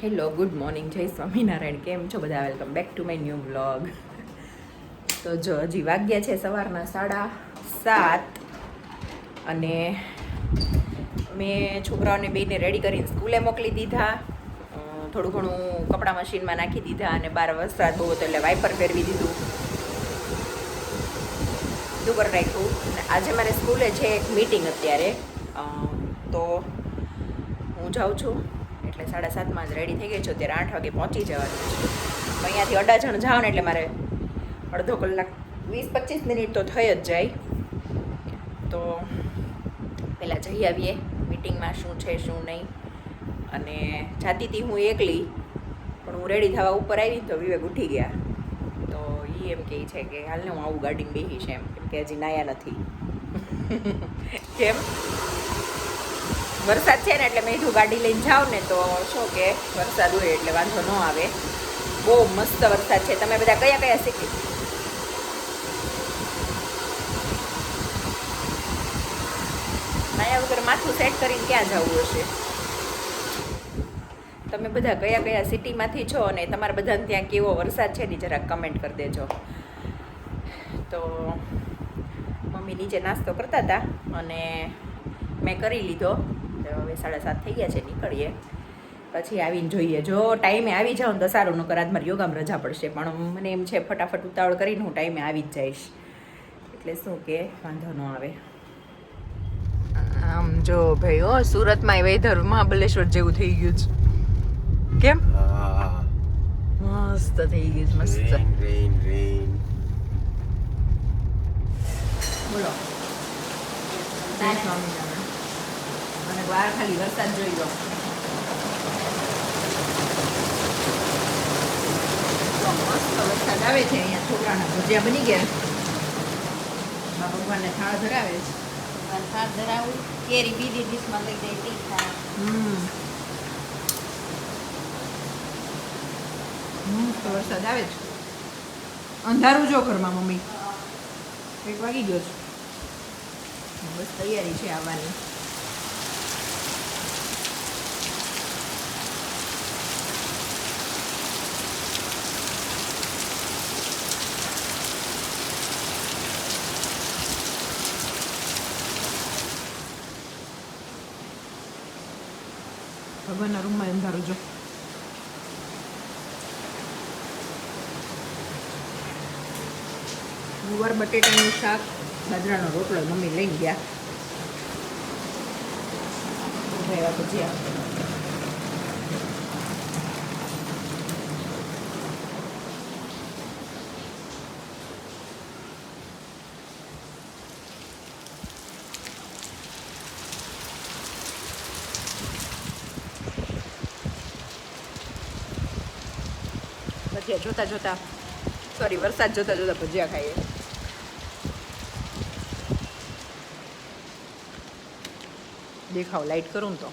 Hello good morning, જય સ્વામિનારાયણ. કેમ છો બધા? Welcome back to my new vlog. તો જો હજી વાગ્યા છે સવારના 7:30 અને મેં છોકરાઓને બેને રેડી કરીને સ્કૂલે મોકલી દીધા. થોડું ઘણું કપડાં મશીનમાં નાખી દીધા અને 12 વરસાદ બહુ હતો એટલે વાઇપર ફેરવી દીધું, બધું કરી રાખ્યું. આજે મારે સ્કૂલે છે એક મીટિંગ અત્યારે, તો હું જાઉં છું એટલે 7:30 જ રેડી થઈ ગઈ છું. અત્યારે 8 વાગે પહોંચી જવાનું છે. અહીંયાથી અડાજણ જાઉં ને એટલે મારે અડધો કલાક 20-25 મિનિટ તો થઈ જ જાય. તો પહેલાં જઈ આવીએ મીટિંગમાં શું છે શું નહીં. અને જાતી હતી હું એકલી, પણ હું રેડી થવા ઉપર આવી તો વિવેક ઉઠી ગયા. તો એ એમ કહે છે કે હાલને હું આવું ગાડીમાં બેસીશ, એમ કેમ કે હજી નાયા નથી. કેમ વરસાદ છે ને એટલે મેં કીધું ગાડી લઈને જાઉં ને તો શું કે વરસાદ હોય એટલે વાંધો ન આવે. બહુ મસ્ત વરસાદ છે. તમે બધા કયા કયા શીખી? નાયા વગર માથું સેટ કરીને ક્યાં જવું હશે? તમે બધા કયા કયા સિટીમાંથી છો અને તમારા બધાને ત્યાં કેવો વરસાદ છે ને જરાક કમેન્ટ કરી દેજો. તો મમ્મી નીચે નાસ્તો કરતા હતા અને મેં કરી લીધો. હવે 7:30 થઈ ગયા છે, નીકળીએ. પછી આવીને જોઈએ, જો ટાઈમે આવી જાઉં તો સારું, નકર આજ મારી યોગામાં રજા પડશે. પણ મને એમ છે ફટાફટ ઉતાવળ કરીને હું ટાઈમે આવી જ જઈશ, એટલે શું કે વાંધો ન આવે. આમ જો ભાઈ, ઓ સુરતમાં વેધર મહાબલેશ્વર જેવું થઈ ગયું છે. કેમ મસ્ત થઈ ગયું છે, મસ્ત. બોલો અને બહાર ખાલી વરસાદ જોઈ લો. મસ્ત વરસાદ આવે છે. અહીંયા છોકરાના ભજીયા બની ગયા. મા ભગવાનને થાળ ધરાવે છે. થાળ ધરાવું, કેરી બીજી ડીશમાં લઈ જાય તીખા. મસ્ત વરસાદ આવે છે. અંધારું જો ઘરમાં મમ્મી, 1 વાગી ગયો છે. બસ તૈયારી છે આવવાની. ભગવાનના રૂમમાં અંધારું જો. ગુવાર બટેટાનું શાક, બાજરાનો રોટલો મમ્મી લઈને ગયા. ભજીયા જોતા સોરી વરસાદ જોતા ભજીયા ખાઈએ. દેખાવ લાઈટ કરું ને તો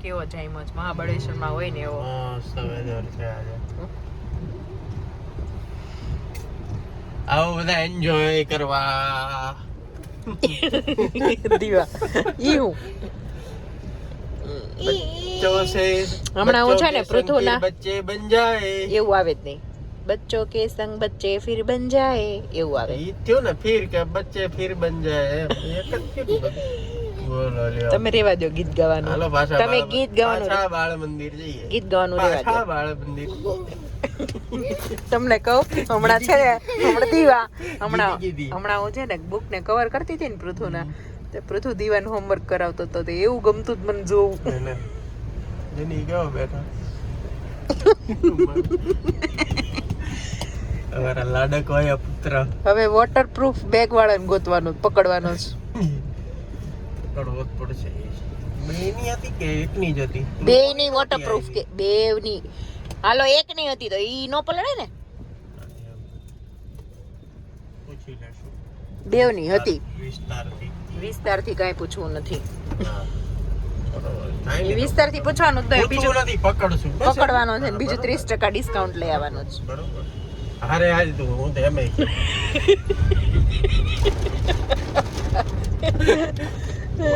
કેવો જાયમો છે મહાબળેશ્વરમાં હોય ને એવો વેધર છે આજે. આવો બધા એન્જોય કરવા. દીવા ઈ હું બચ્ચો છે, હમણાં હું છે ને પૃથુના બચ્ચે બન જાએ એવું આવે જ નહીં. બચ્ચો કે સંગ બચ્ચે ફિર બન જાએ એવું આવે. ઈ થયો ને ફિર કે બચ્ચે ફિર બન જાએ, એક જ થયું. બોલો લ્યો, તમે રેવા દો ગીત ગાવાનું. હાલો પાછા તમે ગીત ગાવાનું, પાછા બાળ મંદિર જઈએ. ગીત ગાવાનું રેવા દો. પાછા બાળ મંદિર. તમને કહું, હમણાં છે ને હમણાં દીવા ગીધી. હમણાં હું છે ને બુક ને કવર કરતી હતી ને પૃથુના, તો પૃથુ દીવાનું હોમવર્ક કરાવતો હતો. તો એવું ગમતું જ મને જોવું. જેની ગયો બેઠા અમારા લાડક હોય પુત્ર. હવે વોટરપ્રૂફ બેગ વાળાને ગોતવાનો પકડવાનો છે. પડવો જ પડશે. બેની હતી કે એકની જ હતી? બેની વોટરપ્રૂફ કે બેવની? હાલો એકની હતી તો ઈ નો પલળે ને. પૂછી લેશું. બેવની હતી. વિસ્તારથી કાંઈ પૂછવું નથી. હા. બરોબર. એ વિસ્તારથી પૂછવાનું જ નહીં, બીજું નથી પકડશું. પકડવાનો છે ને બીજું 30% ડિસ્કાઉન્ટ લઈ આવવાનું છે. બરોબર. હારે હાલ તું, હું તો એમ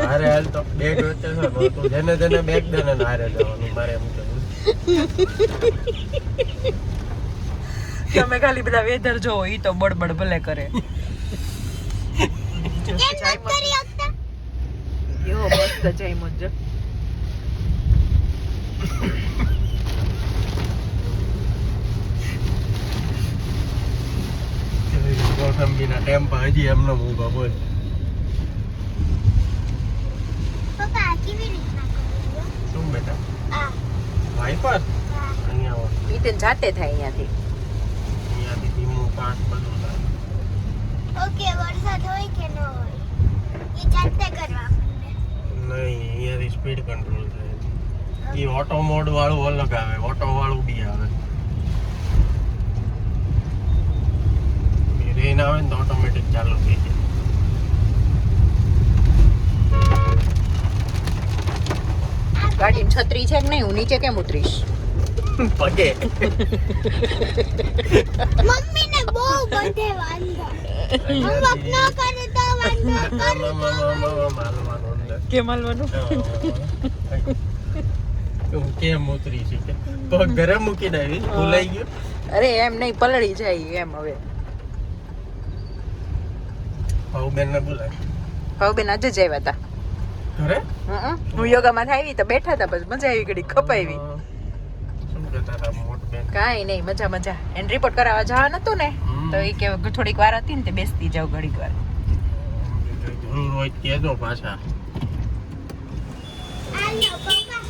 હારે હાલ તો બેગ વચ્ચે છે ને, તું જેને જેને બેગ દે ને હારે જવાનું મારે એમ કેવું. તમે ખાલી બધા વેધર જોવો, ઈ તો બડબડ ભલે કરે. એવો મસ્ત જામ્યો છે. કોથંબીના ટેમ્પા હજી એમને ઊભા બોલ. શું બેટા? વાઈપર અહીંયા આવો. ઈ તે જાતે થાય અહીંયાથી. અહીંયાથી ધીમું પાસ બધું થાય. ઓકે, વરસાદ હોય કે ન હોય એ જાતે કરવા માંડે. નહીં, અહીંયાથી સ્પીડ કંટ્રોલ થાય. એ ઓટો મોડ વાળું અલગ આવે, ઓટો વાળું બી આવે. રેન આવે ને તો ઓટોમેટિક ચાલુ થઈ જાય. ગાડીમાં છત્રી છે કે નહીં? હું નીચે કેમ ઉતરીશ? પગે મમ્મીને બહુ બધે વાંધો. હોમવર્ક ન કરે તો વાંધો, કરું તો વાંધો. કેમ હાલવાનું? હું કેમ ઉતરી છે કે પગ ઘરે મૂકીને આવી ભૂલાઈ ગયો. અરે એમ નહીં, પલળી જાય એમ. હવે ભાવ બેન ને બોલાય. હવે બેન આજે જ આવ્યા હતા ઘરે. હું યોગામાં આવી તો બેઠા હતા, પછી મજા આવી, ઘડી ખપાવી. શું કહેતા હતા મોટ બેન? કાંઈ નહીં, મજા મજા. એને રિપોર્ટ કરાવવા જવાનું હતું ને, તો એ કે થોડીક વાર હતી ને તે બેસતી જાવ ઘડીક વાર. જરૂર હોય તો કહેજો પાછા. આલો પપ્પા.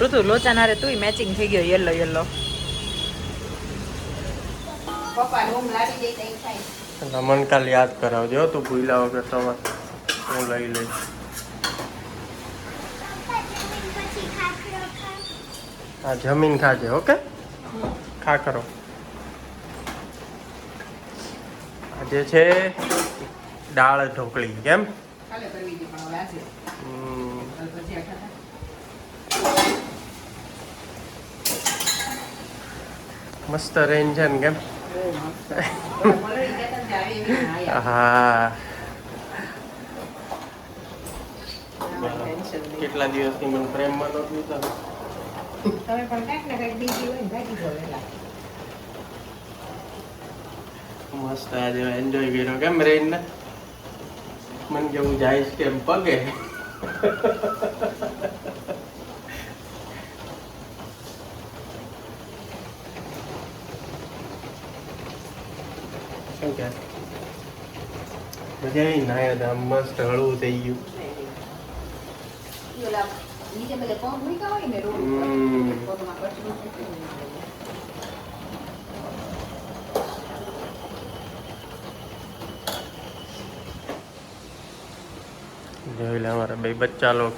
ઋતુ લોચા નારે તુંય મેચિંગ થઈ ગયો, યલો યલો. પપ્પા રૂમ લાવી દે તઈ થાય. રમણ કાલ યાદ કરાવજો તું ભૂલા વગર તમે. હું લઈ લઈશ. પછી ખાખરો ખા. હા, જમીન ખાજે. ઓકે, ખા કરો. આજે છે દાળ ઢોકળી. કેમ? કાલે કરવી હતી પણ હવે આજે ભજીયા ખાતા. મસ્ત રેન્જ છે ને? કેમ? પલળી જતા ને આવી એવી ના આયા. હા. ટેન્શન નહીં. કેટલા દિવસથી મને પ્રેમમાં નહોતું લીધા. તમે પણ કાંઈક ને કાંઈક બીજી હોય ને ભાગી જાઓ વહેલા. મસ્ત આજે એન્જોય કર્યો. કેમ રેન ને? મને કેવું જઈશ કેમ પગે. શું કે મજા આવી? નાયા હતા, મસ્ત હળવું થઈ ગયું. ઈ ઓલા નીચે બધે પગ મૂક્યા હોય ને રોડ ઉપર, પગમાં કચરું થતું હોય. જોઈ લે અમારા બે બચ્ચા લોગ.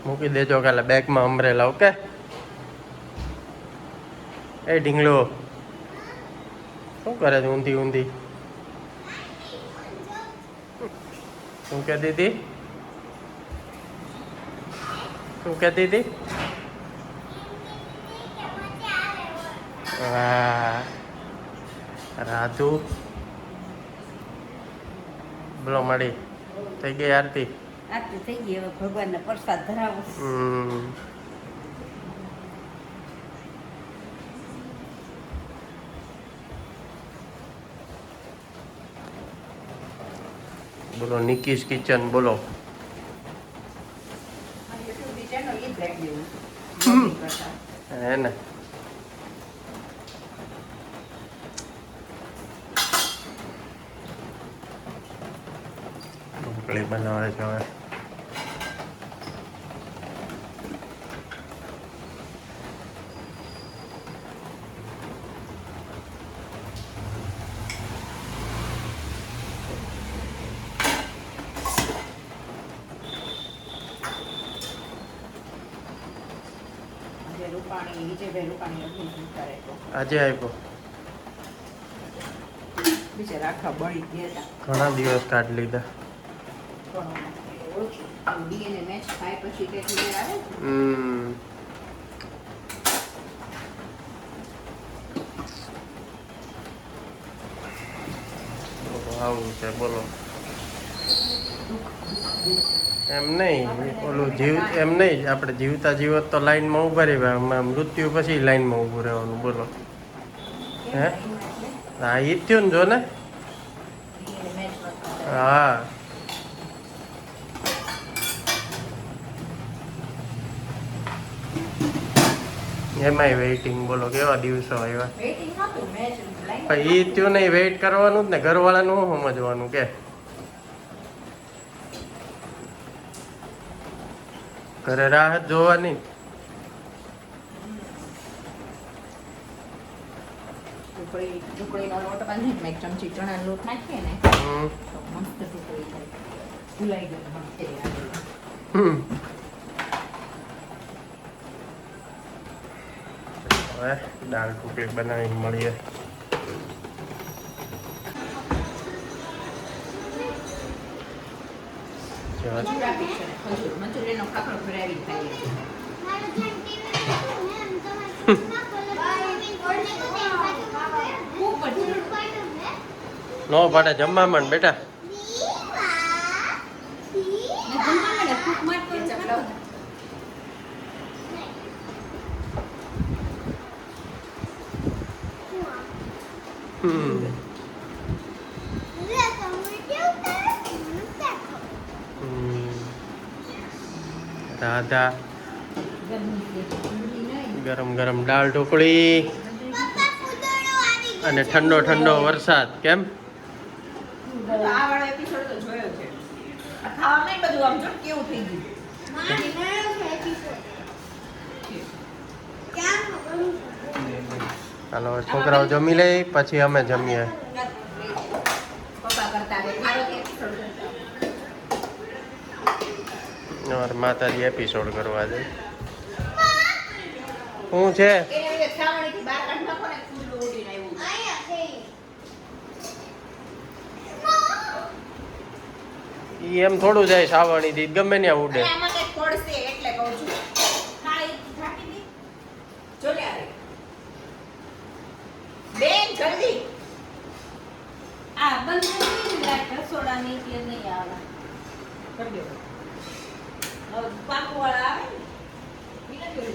મૂકી દેજો કાલે બેગમાં અમરેલા. ઓકે. એ ઢીંગલો શું કરે છે? ઊંધી ઊંધી શું કહેતી હતી? શું કહેતી હતી? વાહ રાધુ. બોલો મળી થઈ ગઈ આરતી? આરતી થઈ ગઈ, હવે ભગવાનને પ્રસાદ ધરાવો. બોલો નિકીસ કિચન. બોલો હે ને? ઢોકળી બનાવે છે હવે. રૂપાણી વિજયભાઈ રૂપાણી અગ્નિ કરે તો આજે આવ્યો બિચારા આખા બળી ગયા હતા ઘણા દિવસ કાઢ લીધા પણ ઓછું ડીએનએ મેચ થાય પછી કંઈક મેળ આવે ને. હમ આવું છે બોલો એમ નહીં ઓલું એમ નહીં આપણે જીવતા જીવત તો લાઈનમાં ઊભા રહેવા મૃત્યુ પછી લાઈનમાં ઊભું રહેવાનું બોલો હે હા એ જ થયું ને જો ને ડીએનએ મેચ નથી હા એમાંય વેઇટિંગ બોલો કેવા દિવસો આવ્યા વેઇટિંગ નહોતું મેચ લાઈન પણ એ થયું નહીં વેઇટ કરવાનું જ ને ઘરવાળાનું શું સમજવાનું કે ઘરે રાહ જ જોવાની ઢોકળીનો લોટ બાંધીને એક ચમચી ચણાનો લોટ નાખીએ ને હમ તો મસ્ત ઢોકળી થાય ભૂલાઈ ગયું હમ. હવે દાળ ઢોકળી બનાવીને મળીએ મંચુરિયનનો ખાખરો ભરાવી ખાઈએ મારું જેમ ટીવી હતું ને એમ તમારે ફોનમાં કલર ખૂબ બધું પાડું હે નો પાડે જમવા માંડ બેટા કેચઅપ લાવ. હમ હમ. રાધા ગરમ ગરમ દાળ ઢોકળી અને ઠંડો ઠંડો વરસાદ કેમ આ વાળો એપિસોડ તો જોયો છે આ ખાવામાં બધું આમ જો કેવું થઈ ગયું ચાલો હવે છોકરાઓ જમી લે પછી અમે જમીએ પપ્પા કરતા હવે મારો એપિસોડ અમારે માતાજી એપિસોડ કરવા છે શું છે એને લીધે ખાવાણીથી બહાર કાઢ નાખો ને ફૂલ ઉડીને આવ્યું ઈ એમ થોડું જાય સાવણી થી ગમે ત્યાં ઉડે અને આમાં કંઈક પડશે એટલે કહું છું ખાઈ ઢાંકી દી જો લે આવે બેન જલ્દી આ બંધ કરી લાઈટ રસોડાની એટલે નહીં આવે કરી દો હવે પાકવાળા આવે ને વિના જોડે